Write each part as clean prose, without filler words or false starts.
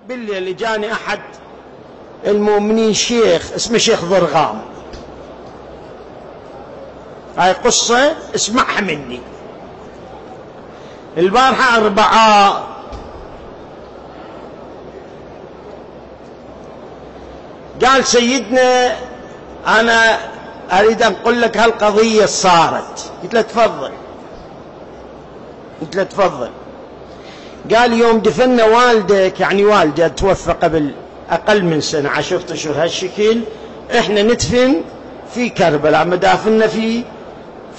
بالليل جاني أحد المؤمنين شيخ اسمه شيخ ضرغام، هاي قصة اسمعها مني. البارحة 4 قال سيدنا أنا أريد أن أقول لك هالقضية صارت. قلت له تفضل. قال يوم دفنا والدك، يعني والده توفى قبل أقل من سنة 10 أشهر هالشكل، إحنا ندفن في كربلاء، مدافننا في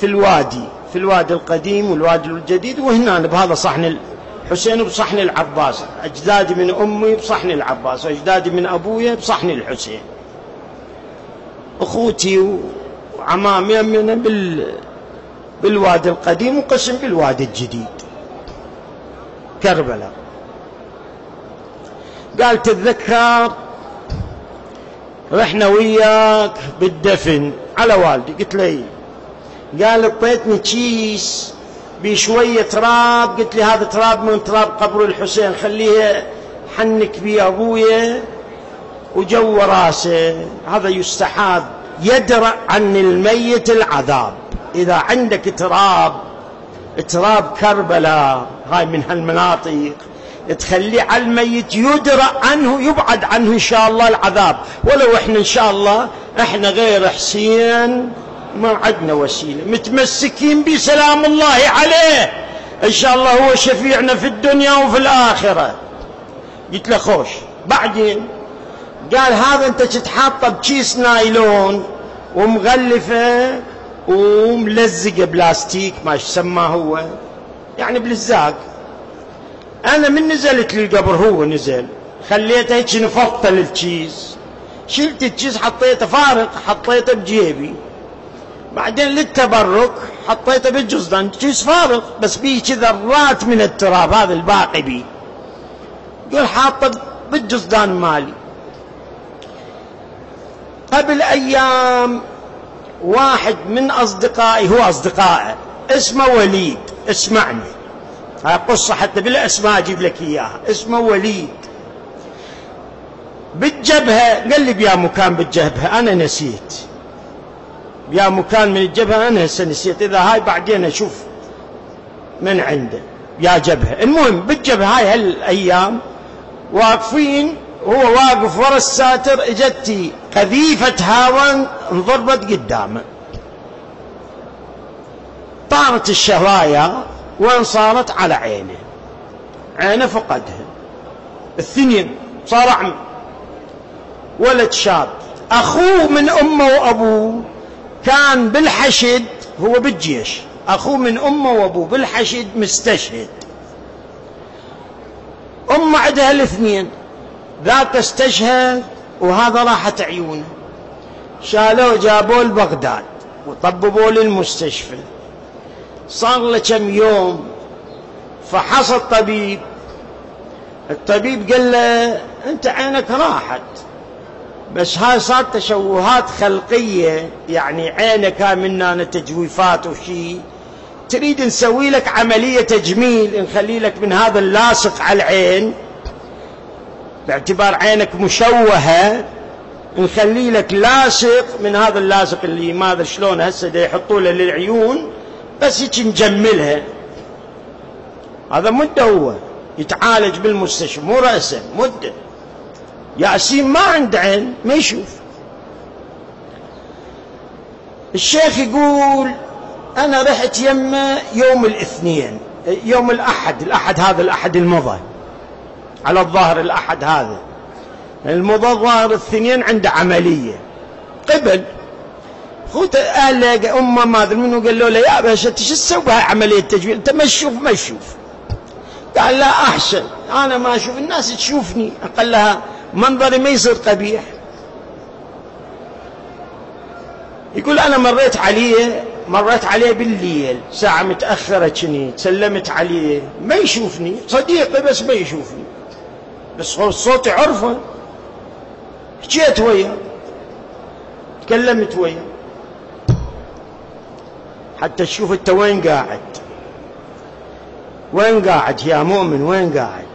الوادي القديم والوادي الجديد، وهنا بهذا صحن الحسين وبصحن العباس، أجدادي من أمي بصحن العباس وأجدادي من أبويا بصحن الحسين، أخوتي وعمامي من بالوادي القديم وقسم بالوادي الجديد كربلاء. قال تتذكر رحنا وياك بالدفن على والدي؟ قلت له قال اعطيتني كيس بشوية تراب، قلت لي هذا تراب من تراب قبر الحسين، خليه حنك بيه أبويا وجو راسه، هذا يستحاب يدرأ عن الميت العذاب. إذا عندك تراب كربلاء هاي من هالمناطق تخليه على الميت يدرأ عنه، يبعد عنه إن شاء الله العذاب. ولو إحنا إن شاء الله إحنا غير حسين ما عندنا وسيلة، متمسكين بسلام الله عليه إن شاء الله، هو شفيعنا في الدنيا وفي الآخرة. قلت له خوش. بعدين قال هذا أنت تتحاطه بكيس نايلون ومغلفة وملزقة بلاستيك ما سماه هو، يعني بلزاق. أنا من نزلت للقبر هو نزل، خليته هيك نفضل الكيس، شلت الكيس حطيته فارغ، حطيته بجيبي. بعدين للتبرك حطيته بالجزدان، كيس فارغ بس بيه ذرات من التراب، هذا الباقي بيه. قال حاطه بالجزدان مالي. قبل أيام واحد من أصدقائي، هو أصدقائه اسمه وليد، اسمعني هاي قصة حتى بالأسماء أجيب لك إياها، اسمه وليد، بالجبهة. قال لي بيا مكان بالجبهة، أنا نسيت بيا مكان من الجبهة، أنا هسه نسيت، إذا هاي بعدين أشوف من عنده يا جبهة. المهم بالجبهة هاي هالأيام واقفين، هو واقف ورا الساتر، اجتي قذيفة هاون انضربت قدامه، طارت الشرايا، وين صارت؟ على عينه فقدها. الثنين صار أعمى. ولد شاب أخوه من أمه وأبوه كان بالحشد، هو بالجيش، أخوه من أمه وأبوه بالحشد مستشهد. أمه عندها الاثنين، ذاك استشهد وهذا راحت عيونه، شالوه جابوه لبغداد وطببوه للمستشفى. صار له كم يوم، فحص الطبيب قال له أنت عينك راحت، بس هاي صار تشوهات خلقية، يعني عينك هاي منها تجويفات وشي، تريد نسوي لك عملية تجميل، نخلي لك من هذا اللاصق على العين، باعتبار عينك مشوهة نخلي لك لاصق من هذا اللاصق اللي ما أدري شلون هسه دا يحطوا له للعيون، بس هيك نجملها. هذا مدة هو يتعالج بالمستشفى، مو رأسا مدة. ياسين ما عنده عين ما يشوف. الشيخ يقول أنا رحت يمه يوم الاثنين، يوم الأحد هذا الأحد المضى، على الظاهر الأحد هذا المضى، ظاهر الاثنين عنده عملية قبل. خوت قال له أمه ما أدري منه، قال له يا باشا شو تسوي هاي عملية تجميل، أنت ما تشوف. قال لا أحسن أنا ما أشوف، الناس تشوفني، أقلها منظري ما يصير قبيح. يقول أنا مريت عليه بالليل ساعة متأخرة، كني سلمت عليه ما يشوفني، صديقي بس ما يشوفني، بس هو صوتي عرفه، حكيت وياه، تكلمت وياه، حتى تشوف انت وين قاعد يا مؤمن، وين قاعد،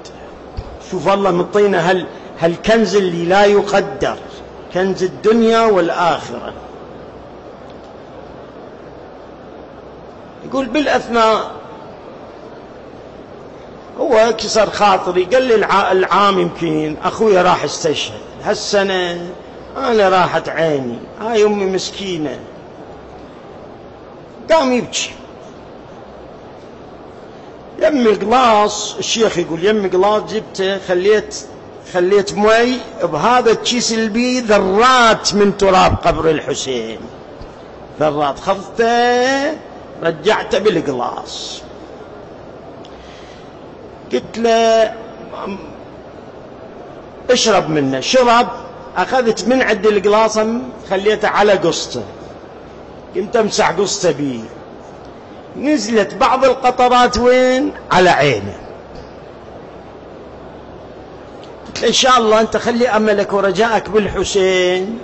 شوف الله مطينا هالكنز اللي لا يقدر، كنز الدنيا والآخرة. يقول بالأثناء هو كسر خاطري، قال لي العام يمكن أخوي راح استشهد، هالسنة أنا راحت عيني، هاي أمي مسكينة. قام يبكي. يمي قلاص، الشيخ يقول يمي قلاص جبته، خليت مي بهذا الكيس اللي بيه ذرات من تراب قبر الحسين، ذرات، خذته رجعته بالقلاص. قلت له اشرب منه، شرب. أخذت من عند القلاص خليته على قصته، قمت أمسح قصته بيه، نزلت بعض القطرات وين؟ على عينه. قلت له إن شاء الله أنت خلي أملك ورجائك بالحسين،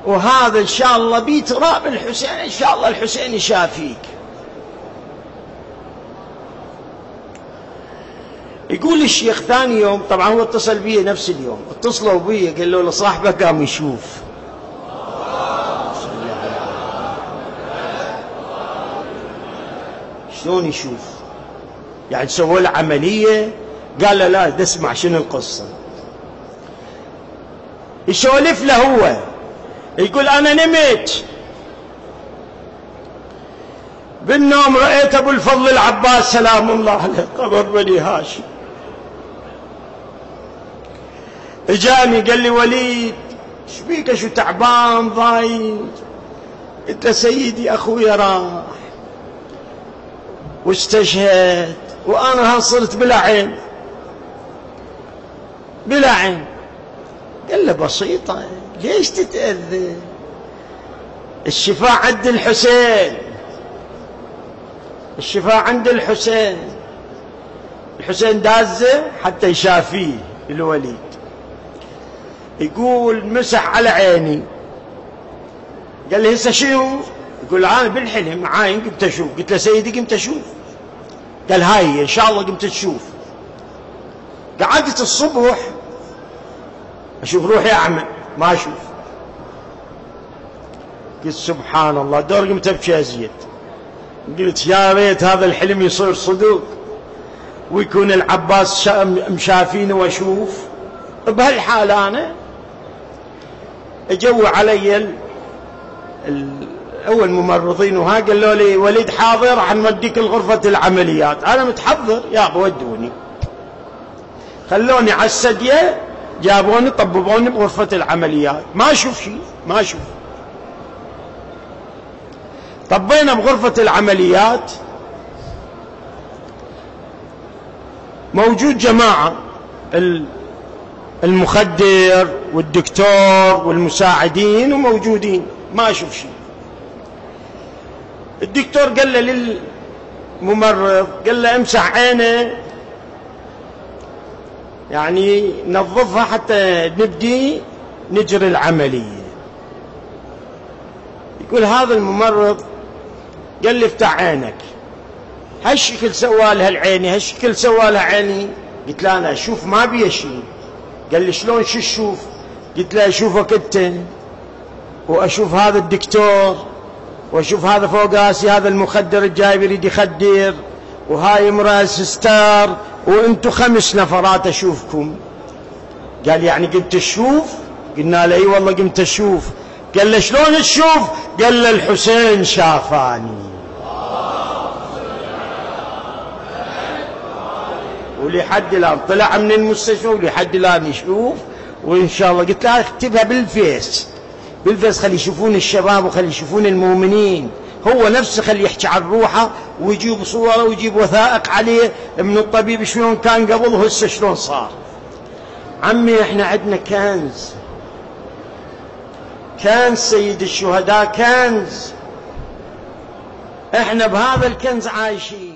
وهذا إن شاء الله بتراب الحسين، إن شاء الله الحسين يشافيك. يقول الشيخ ثاني يوم، طبعا هو اتصل بي نفس اليوم، اتصلوا بي قالوا له صاحبه قام يشوف. شلون يشوف؟ يعني سووا له عملية؟ قال له لا، اسمع شنو القصة. يسولف له هو، يقول أنا نمت بالنوم رأيت أبو الفضل العباس سلام الله عليه قبر بني هاشم، اجاني قال لي وليد شبيك، شو تعبان ضايج؟ قلت له سيدي أخوي راح واستشهد وأنا صرت بلا عين، بلا عين. قال له بسيطة، ليش تتأذى؟ الشفاء عند الحسين، الشفاء عند الحسين، الحسين دازه حتى يشافيه الوليد. يقول مسح على عيني، قال لي هسه شنو؟ يقول أنا بالحلم عاين قمت أشوف. قلت له سيدي قمت أشوف؟ قال هاي إن شاء الله قمت تشوف. قعدت الصبح أشوف روحي أعمى ما أشوف. قلت سبحان الله، دور قمت أبكي أزيد. قلت يا ريت هذا الحلم يصير صدق ويكون العباس مشافيني وأشوف بهالحالة. أنا اجوا علي أول ممرضين وها قالوا لي وليد حاضر راح نوديك لغرفة العمليات. أنا متحضر، يا ودوني، خلوني على السدية، جابوني طببوني بغرفة العمليات، ما أشوف شيء، ما أشوف. طبينا بغرفة العمليات، موجود جماعة، المخدر والدكتور والمساعدين وموجودين، ما أشوف شيء. الدكتور قال له للممرض، قال له امسح عينه يعني نظفها حتى نبدي نجري العملية. يقول هذا الممرض قال لي افتح عينك، هالشكل سوالها العيني، هالشكل سوالها عيني. قلت له أنا أشوف ما بي شيء. قال لي شلون شو تشوف؟ قلت له أشوفك أنت، وأشوف هذا الدكتور، وأشوف هذا فوق راسي هذا المخدر الجاي يريد يخدر، وهاي امرأة سستار، وانتو 5 نفرات أشوفكم. قال يعني قمت تشوف؟ قلنا له اي والله قمت أشوف. قال له شلون تشوف؟ قال له الحسين شافاني. ولحد الآن طلع من المستشفى ولحد الآن يشوف، وإن شاء الله قلت له اكتبها بالفيس، بالفيس خلي يشوفون الشباب وخلي يشوفون المؤمنين، هو نفسه خلي يحكي عن روحه ويجيب صوره ويجيب وثائق عليه من الطبيب شلون كان قبل وهسه شلون صار. عمي احنا عندنا كنز، كنز سيد الشهداء، كنز، احنا بهذا الكنز عايشين.